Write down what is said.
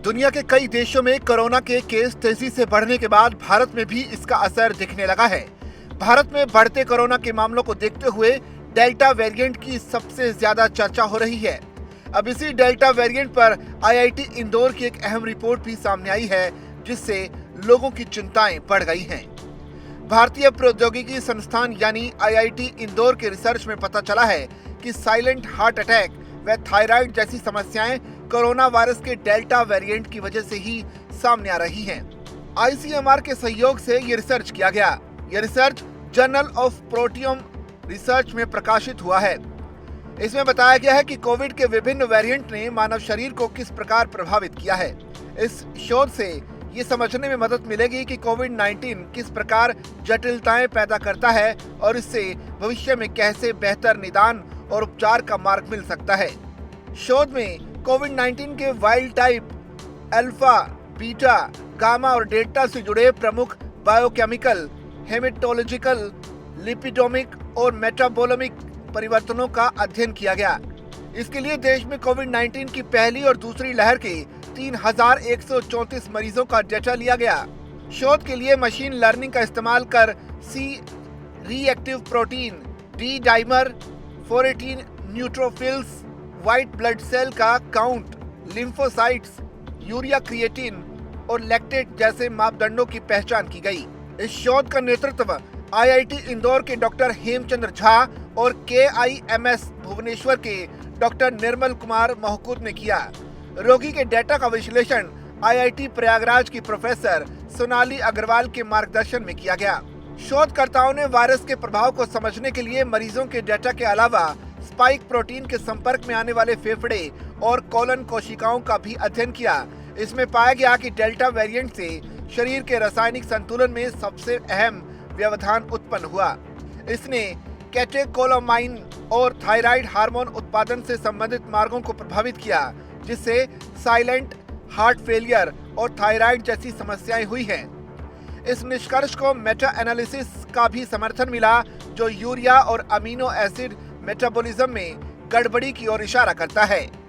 दुनिया के कई देशों में कोरोना के केस तेजी से बढ़ने के बाद भारत में भी इसका असर दिखने लगा है। भारत में बढ़ते कोरोना के मामलों को देखते हुए डेल्टा वेरिएंट की सबसे ज्यादा चर्चा हो रही है। अब इसी डेल्टा वेरिएंट पर आईआईटी इंदौर की एक अहम रिपोर्ट भी सामने आई है, जिससे लोगों की चिंताएं बढ़ गई हैं। भारतीय प्रौद्योगिकी संस्थान यानी आईआईटी इंदौर के रिसर्च में पता चला है कि साइलेंट हार्ट अटैक व थायराइड जैसी समस्याएं कोरोना वायरस के डेल्टा वेरिएंट की वजह से ही सामने आ रही हैं। आईसीएमआर के सहयोग से ये रिसर्च किया गया। ये research journal of protium research में प्रकाशित हुआ है। इसमें बताया गया है कि कोविड के विभिन्न वेरिएंट ने मानव शरीर को किस प्रकार प्रभावित किया है। इस शोध से ये समझने में मदद मिलेगी कि कोविड-19 किस प्रकार जटिलताएं पैदा करता है और इससे भविष्य में कैसे बेहतर निदान और उपचार का मार्ग मिल सकता है। शोध में कोविड-19 के wild type alpha, beta, gamma और डेल्टा से जुड़े प्रमुख बायोकेमिकल, हेमेटोलॉजिकल, लिपिडोमिक और मेटाबोलिक परिवर्तनों का अध्ययन किया गया। इसके लिए देश में कोविड-19 की पहली और दूसरी लहर के 3,134 मरीजों का डेटा लिया गया। शोध के लिए मशीन लर्निंग का इस्तेमाल कर C reactive protein, D dimer, 418 neutrophils, white blood cell का काउंट, लिम्फोसाइट्स, यूरिया क्रिएटिन और लैक्टेट जैसे मापदंडों की पहचान की गई। इस शोध का नेतृत्व आईआईटी इंदौर के डॉक्टर हेमचंद्र झा और केआईएमएस भुवनेश्वर के डॉक्टर निर्मल कुमार महकूद ने किया। रोगी के डेटा का विश्लेषण आईआईटी प्रयागराज की प्रोफेसर सोनाली अग्रवाल के मार्गदर्शन में किया गया। शोधकर्ताओं ने वायरस के प्रभाव को समझने के लिए मरीजों के डेटा के अलावा स्पाइक प्रोटीन के संपर्क में आने वाले फेफड़े और कोलन कोशिकाओं का भी अध्ययन किया। इसमें पाया गया कि डेल्टा वेरिएंट से शरीर के रासायनिक संतुलन में सबसे अहम व्यवधान उत्पन्न हुआ। इसने कैटेकोलामाइन और थायराइड हार्मोन उत्पादन से संबंधित मार्गों को प्रभावित किया, जिससे साइलेंट हार्ट फेलियर और थायराइड जैसी समस्याएं हुई हैं। इस निष्कर्ष को मेटा एनालिसिस का भी समर्थन मिला, जो यूरिया और अमीनो एसिड मेटाबॉलिज्म में गड़बड़ी की ओर इशारा करता है।